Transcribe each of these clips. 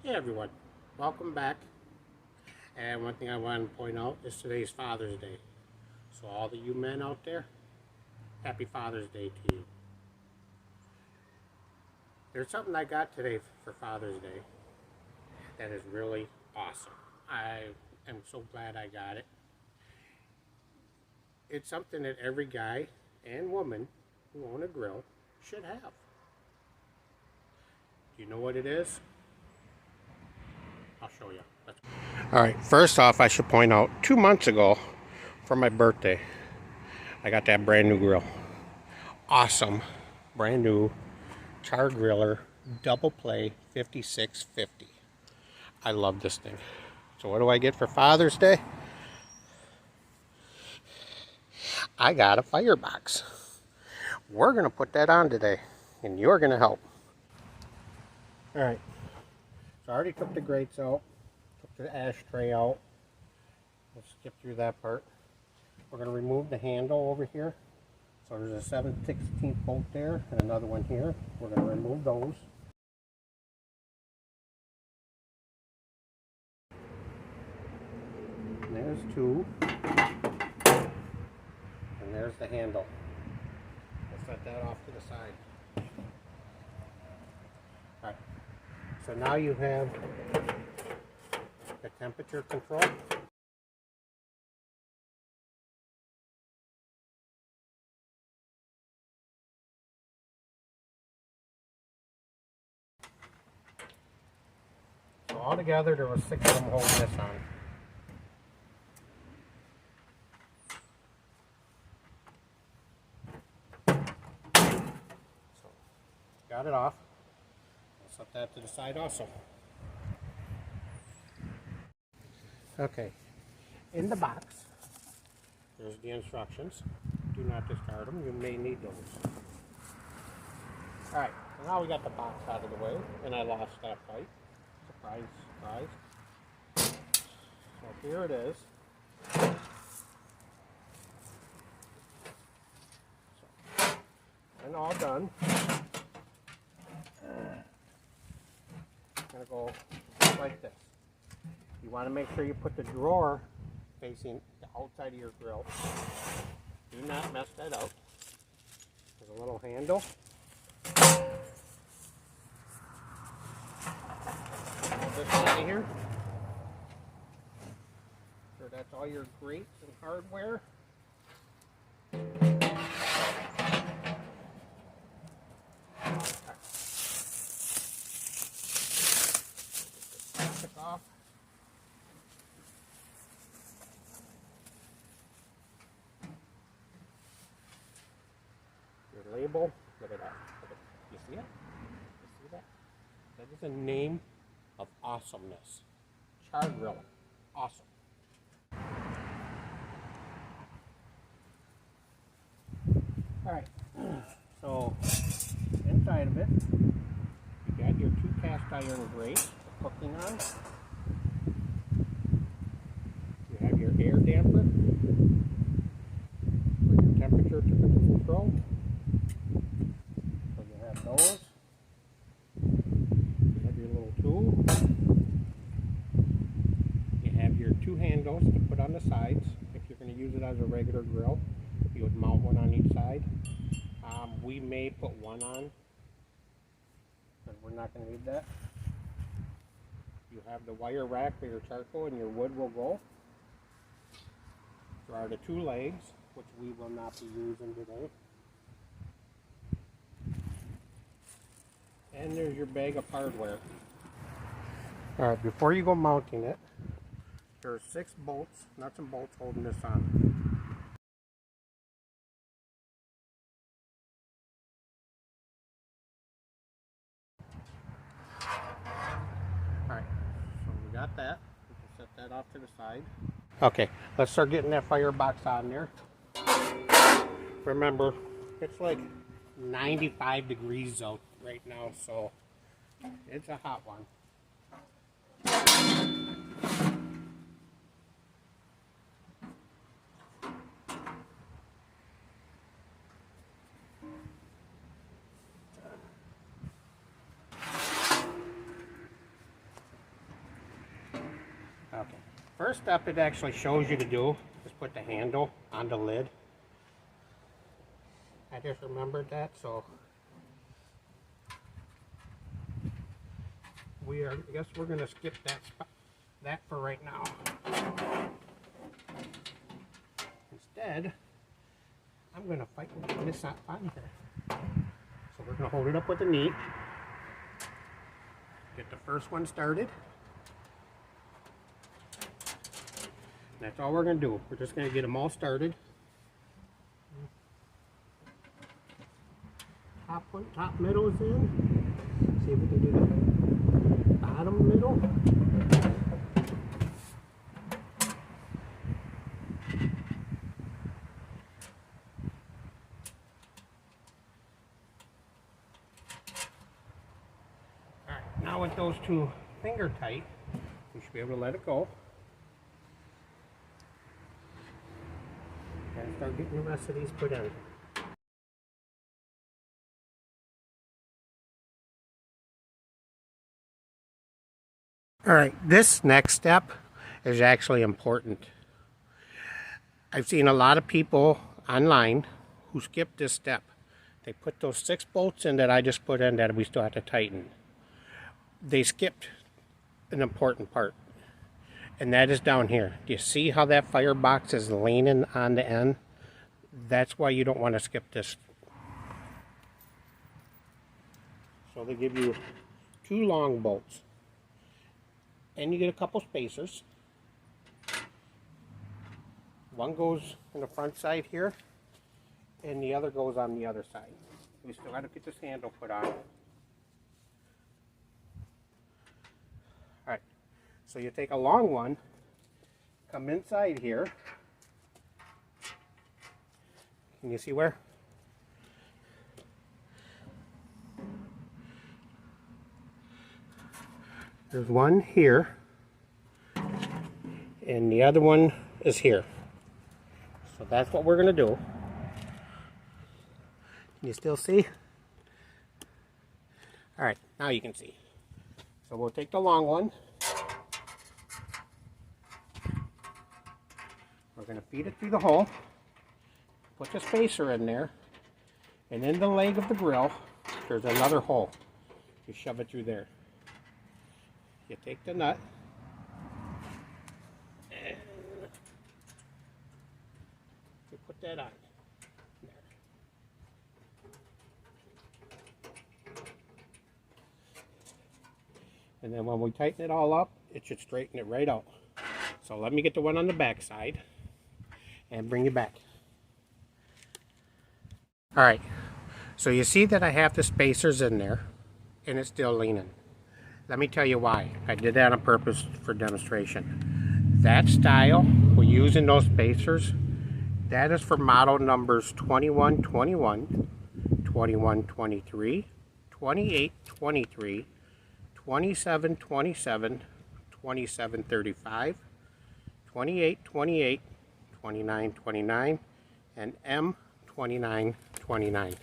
Hey everyone, welcome back. And one thing I want to point out is today's Father's Day. So all of you men out there, happy Father's Day to you. There's something I got today for Father's Day that is really awesome. I am so glad I got it. It's something that every guy and woman who own a grill should have. Do you know what it is? I'll show you. Alright, first off, I should point out 2 months ago for my birthday, I got that brand new grill. Awesome, brand new Char-Griller double play 5650. I love this thing. So what do I get for Father's Day? I got a firebox. We're going to put that on today, and you're going to help. Alright, so I already took the grates out, took the ashtray out. Let's skip through that part. We're going to remove the handle over here. So there's a 7/16 bolt there and another one here. We're going to remove those. And there's two. And there's the handle. We'll set that off to the side. Alright. So now you have the temperature control. So altogether there were 6 of them holding this on. So got it off. I'll set that to the side also. Okay, in the box, there's the instructions. Do not discard them, you may need those. Alright, so now we got the box out of the way, and I lost that fight. Surprise, surprise. So here it is. So, and all done. I'm going to go like this. You want to make sure you put the drawer facing the outside of your grill. Do not mess that up. There's a little handle. All this out of here. So that's all your grates and hardware. Plastic off. Your label. Look at that. You see it? You see that? That is a name of awesomeness. Char-Griller. Awesome. Alright, so inside of it, you got your 2 cast iron grates for cooking on. You have your air damper for your temperature control. So you have those. You have your little tool. You have your 2 handles to put on the sides. If you're going to use it as a regular grill, you would mount one on each side. We may put one on, but we're not going to need that. You have the wire rack where your charcoal and your wood will go. There are the 2 legs, which we will not be using today. And there's your bag of hardware. Alright, before you go mounting it, there are 6 bolts, nuts and bolts holding this on. Alright, so we got that. We can set that off to the side. Okay, let's start getting that firebox on there. Remember, it's like 95 degrees out right now, so it's a hot one. first step it actually shows you to do is put the handle on the lid. I just remembered that, so I guess we're going to skip that for right now. Instead, I'm going to fight with this on here. So we're going to hold it up with the knee. Get the first one started. That's all we're going to do. We're just going to get them all started. Top middle is in. See if we can do the bottom middle. Alright, now with those two finger tight, we should be able to let it go. And start getting the rest of these put in. Alright, this next step is actually important. I've seen a lot of people online who skip this step. They put those 6 bolts in that I just put in that we still have to tighten. They skipped an important part, and that is down here. Do you see how that firebox is leaning on the end? That's why you don't want to skip this. So they give you 2 long bolts. And you get a couple spacers. One goes on the front side here, and the other goes on the other side. We still got to get this handle put on. Alright, so you take a long one, come inside here. Can you see where? There's one here, and the other one is here. So that's what we're going to do. Can you still see? Alright, now you can see. So we'll take the long one. We're going to feed it through the hole. Put the spacer in there. And in the leg of the grill, there's another hole. You shove it through there. You take the nut and you put that on there. And then when we tighten it all up, it should straighten it right out. So let me get the one on the back side and bring you back. Alright, so you see that I have the spacers in there and it's still leaning. Let me tell you why. I did that on purpose for demonstration. That style we're using those spacers, that is for model numbers 2121, 2123, 2823, 2727, 2735, 2828, 2929, and M2929.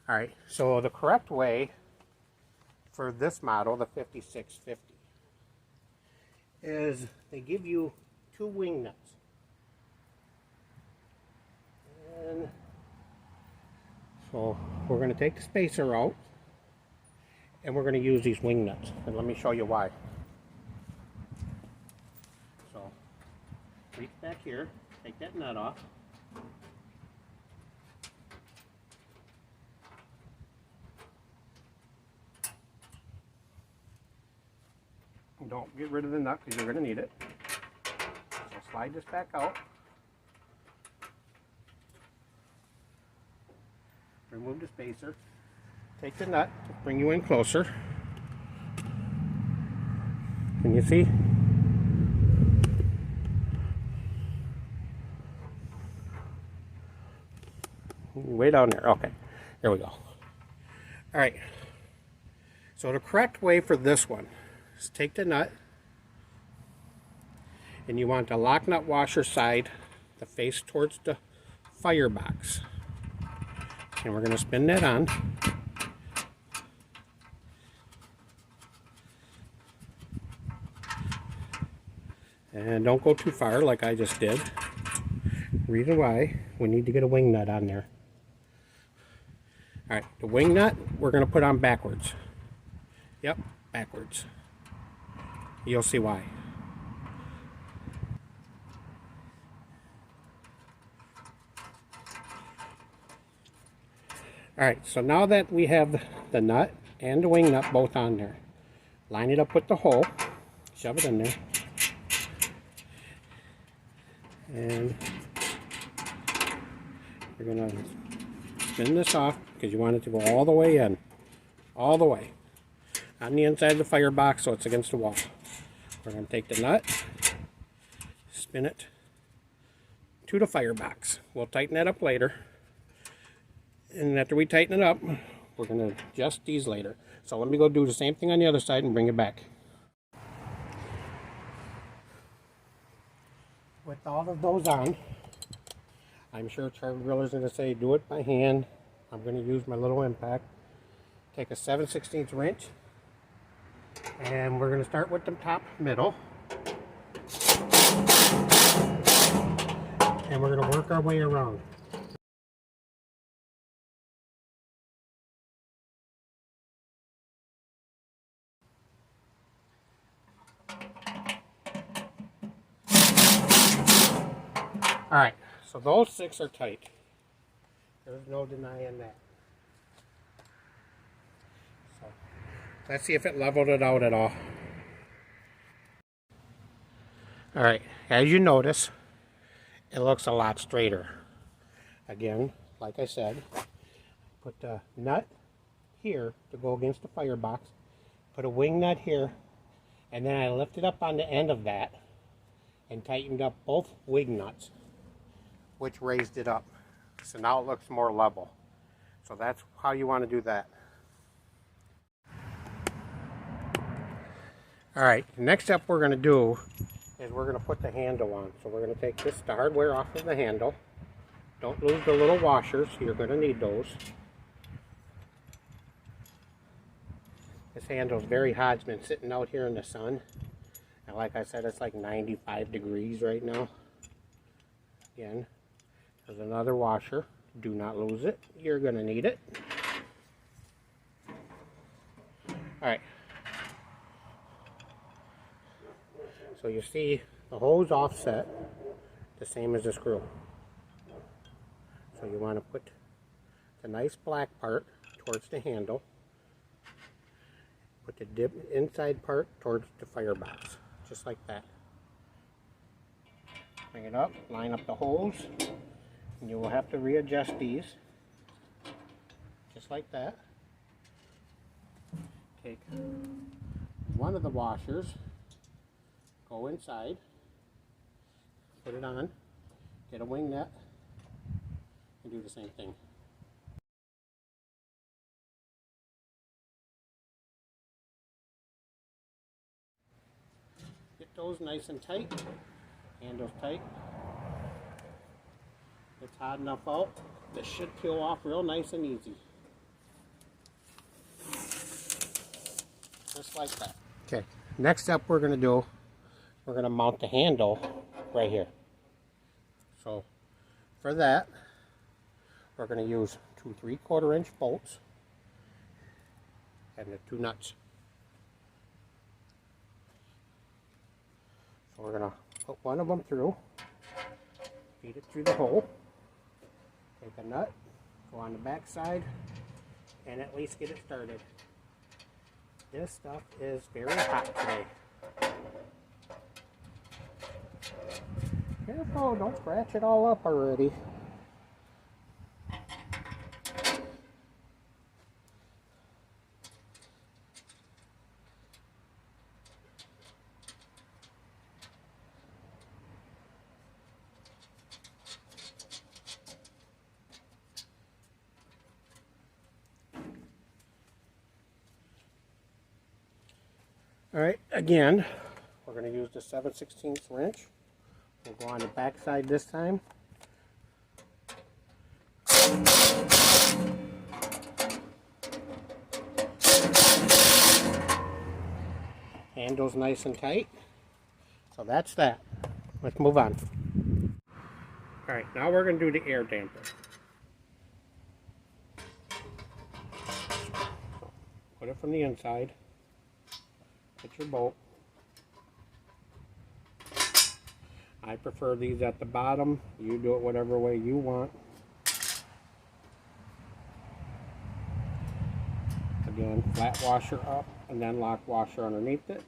Alright, so the correct way for this model, the 5650, is they give you 2 wing nuts. And so we're going to take the spacer out and we're going to use these wing nuts. And let me show you why. So reach back here, take that nut off. Don't get rid of the nut because you're going to need it. So slide this back out. Remove the spacer. Take the nut, bring you in closer. Can you see? Way down there. Okay, there we go. Alright, so the correct way for this one is take the nut, and you want the lock nut washer side to face towards the firebox. And we're going to spin that on. And don't go too far like I just did. Reason why, we need to get a wing nut on there. Alright, the wing nut we're going to put on backwards. Yep, backwards. You'll see why. Alright, so now that we have the nut and the wing nut both on there, line it up with the hole, shove it in there, and we're going to spin this off because you want it to go all the way in, all the way, on the inside of the firebox so it's against the wall. We're going to take the nut, spin it to the firebox. We'll tighten that up later. And after we tighten it up, we're going to adjust these later. So let me go do the same thing on the other side and bring it back. With all of those on, I'm sure Char-Griller is going to say do it by hand. I'm going to use my little impact. Take a 7/16 wrench. And we're going to start with the top middle. And we're going to work our way around. Alright, so those 6 are tight. There's no denying that. So, let's see if it leveled it out at all. Alright, as you notice, it looks a lot straighter. Again, like I said, put the nut here to go against the firebox, put a wing nut here, and then I lifted up on the end of that and tightened up both wing nuts, which raised it up. So now it looks more level. So that's how you want to do that. Alright, the next step we're going to do is we're going to put the handle on. So we're going to take this, the hardware off of the handle. Don't lose the little washers, you're going to need those. This handle is very hot, it's been sitting out here in the sun. And like I said, it's like 95 degrees right now. Again, there's another washer. Do not lose it. You're going to need it. Alright. So you see the hose offset the same as the screw. So you want to put the nice black part towards the handle. Put the inside part towards the firebox. Just like that. Bring it up, line up the holes, and you will have to readjust these, just like that. Take one of the washers, go inside, put it on, get a wing nut, and do the same thing. Get those nice and tight. Handles tight. It's hot enough out. This should peel off real nice and easy. Just like that. Okay, next step we're going to do, we're going to mount the handle right here. So for that, we're going to use 2 3/4-inch bolts and the 2 nuts. So we're going to put one of them through, feed it through the hole, take a nut, go on the back side, and at least get it started. This stuff is very hot today. Careful, don't scratch it all up already. Alright, again, we're going to use the 7/16 wrench. We'll go on the back side this time. Handle's nice and tight. So that's that. Let's move on. Alright, now we're going to do the air damper. Put it from the inside. Hit your bolt. I prefer these at the bottom. You do it whatever way you want. Again, flat washer up and then lock washer underneath it.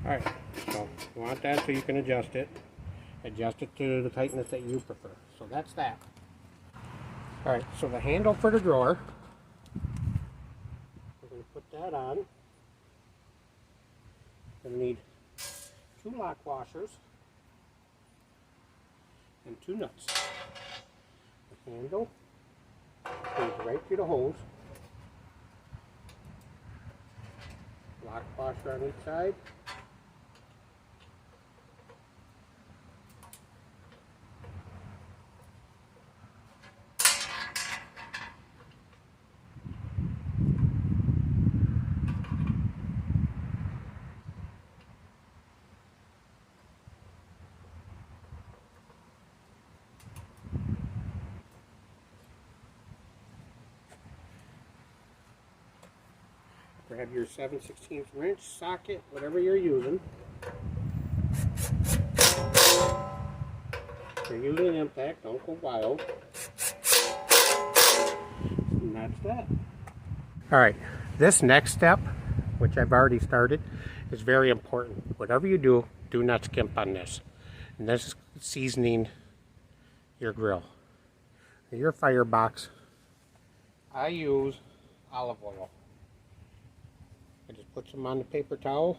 Alright, so you want that so you can adjust it. Adjust it to the tightness that you prefer. So that's that. Alright, so the handle for the drawer, we're going to put that on. We're going to need 2 lock washers and 2 nuts. The handle goes right through the hose. Lock washer on each side. Grab your 7/16 wrench, socket, whatever you're using. If you're using an impact, don't go wild. And that's that. Alright, this next step, which I've already started, is very important. Whatever you do, do not skimp on this. And this is seasoning your grill. Your firebox, I use olive oil. I just put some on the paper towel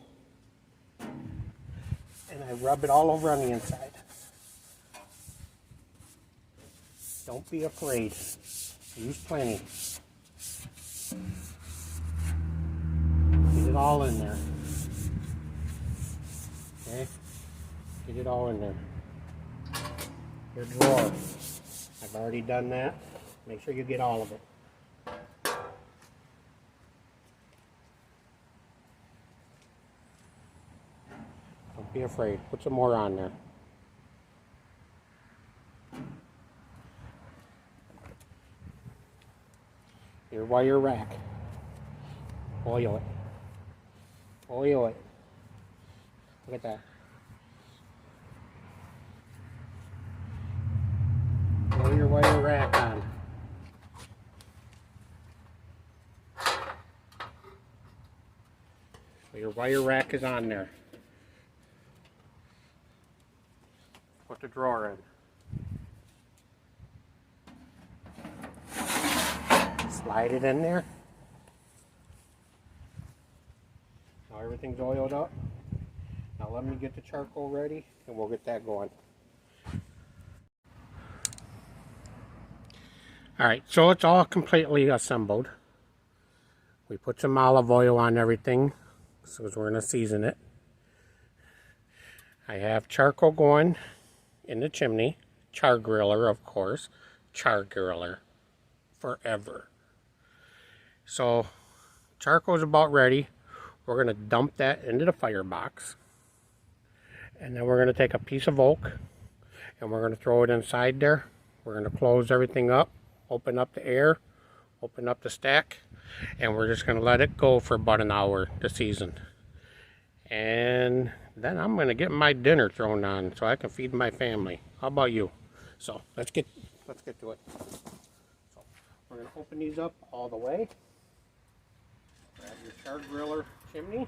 and I rub it all over on the inside. Don't be afraid. Use plenty. Get it all in there. Okay? Get it all in there. Your drawer. I've already done that. Make sure you get all of it. Don't be afraid. Put some more on there. Your wire rack. Oil it. Oil it. Look at that. Oil your wire rack on. So your wire rack is on there. Put the drawer in. Slide it in there. Now everything's oiled up. Now let me get the charcoal ready and we'll get that going. Alright, so it's all completely assembled. We put some olive oil on everything because we're going to season it. I have charcoal going in the chimney. Char-Griller, of course. Char-Griller. Forever. So, charcoal's about ready. We're going to dump that into the firebox. And then we're going to take a piece of oak and we're going to throw it inside there. We're going to close everything up, open up the air, open up the stack, and we're just going to let it go for about an hour to season. And then I'm going to get my dinner thrown on so I can feed my family. How about you? So let's get to it. So we're going to open these up all the way. Grab your Char-Griller chimney,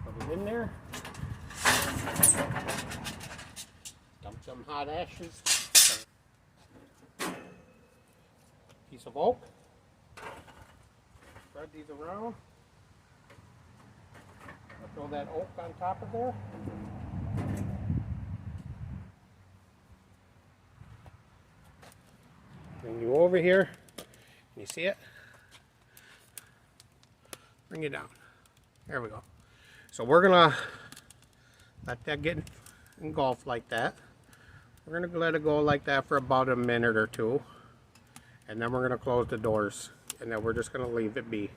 put it in there, dump some hot ashes, piece of oak, spread these around, throw that oak on top of there. Bring you over here, you see it? Bring it down. There we go. So we're gonna let that get engulfed like that. We're gonna let it go like that for about a minute or two. And then we're gonna close the doors. And then we're just gonna leave it be.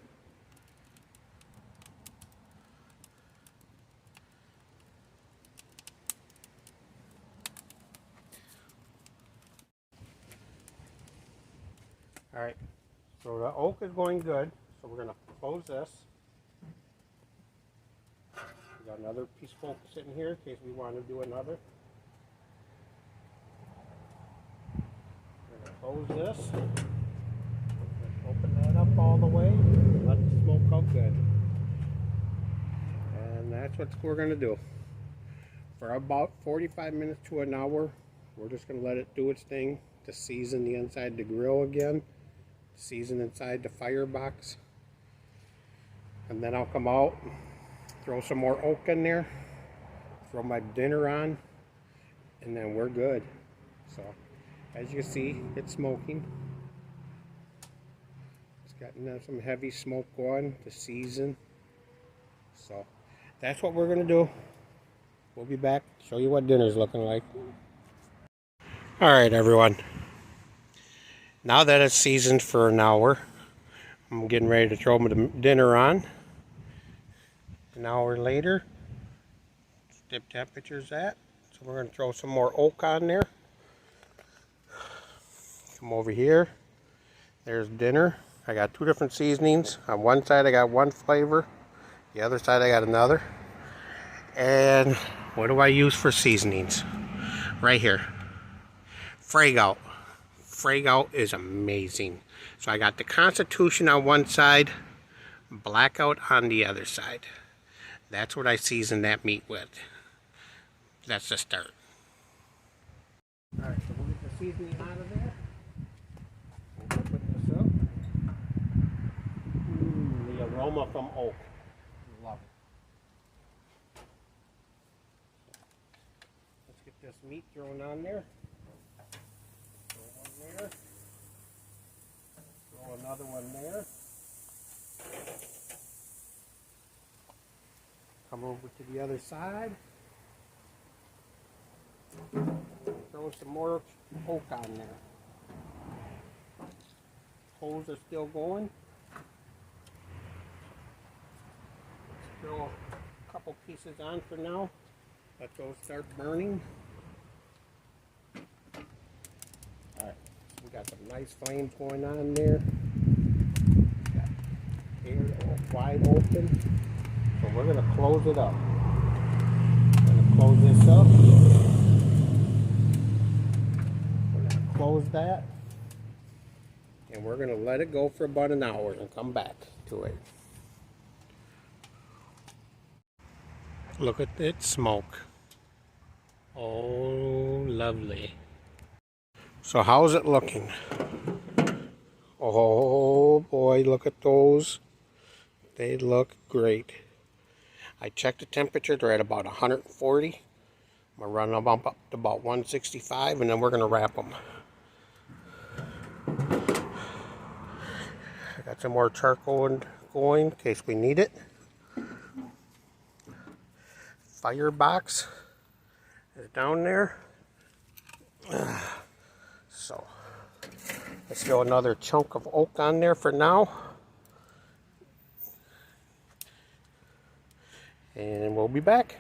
Alright, so the oak is going good. So we're gonna close this. We got another piece of oak sitting here in case we want to do another. We're gonna close this. Open that up all the way. Let the smoke out good. And that's what we're gonna do. For about 45 minutes to an hour, we're just gonna let it do its thing to season the inside of the grill again. Season inside the firebox. And then I'll come out, throw some more oak in there, throw my dinner on, and then we're good. So, as you can see, it's smoking. It's got some heavy smoke going to season. So, that's what we're going to do. We'll be back, show you what dinner's looking like. Alright everyone. Now that it's seasoned for an hour, I'm getting ready to throw my dinner on. An hour later, dip temperature's at. So we're going to throw some more oak on there. Come over here. There's dinner. I got two different seasonings. On one side I got one flavor. The other side I got another. And what do I use for seasonings? Right here. Frag-Out. Frag-Out is amazing. So I got the Constitution on one side, Blackout on the other side. That's what I season that meat with. That's the start. Alright, so we'll get the seasoning out of there. We'll put this up. The aroma from oak. Love it. Let's get this meat thrown on there. There. Throw another one there. Come over to the other side. Throw some more oak on there. Coals are still going. Let's throw a couple pieces on for now. Let those start burning. Alright. We got some nice flames going on there. Got air all wide open. So we're going to close it up. We're going to close this up. We're going to close that. And we're going to let it go for about an hour and come back to it. Look at it smoke. Oh, lovely. So how's it looking? Oh boy, look at those. They look great. I checked the temperature, they're at about 140. I'm gonna run them up to about 165 and then we're gonna wrap them. I got some more charcoal going in case we need it. Firebox is down there. So, let's throw another chunk of oak on there for now. And we'll be back.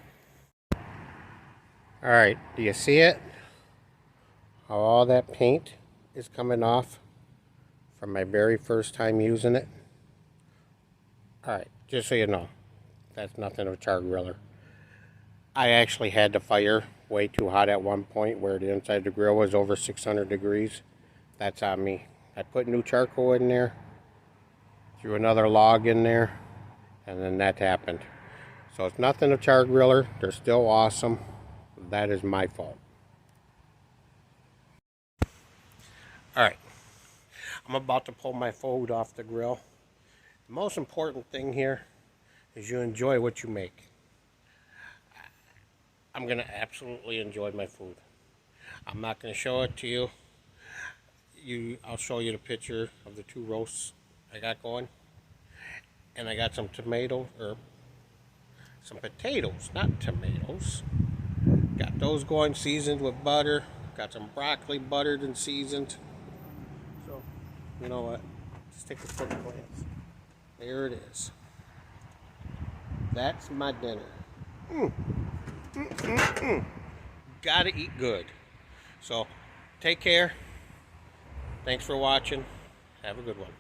Alright, do you see it? All that paint is coming off from my very first time using it. Alright, just so you know, that's nothing of a char-griller. I actually had the fire way too hot at one point where the inside of the grill was over 600 degrees. That's on me. I put new charcoal in there, threw another log in there, and then that happened. So it's nothing of char-griller. They're still awesome. That is my fault. Alright, I'm about to pull my food off the grill. The most important thing here is you enjoy what you make. I'm going to absolutely enjoy my food. I'm not going to show it to you. I'll show you the picture of the two roasts I got going. And I got some tomatoes, or some potatoes, not tomatoes. Got those going, seasoned with butter. Got some broccoli buttered and seasoned. So, you know what? Let's take a quick glance. There it is. That's my dinner. Gotta eat good. So, take care. Thanks for watching. Have a good one.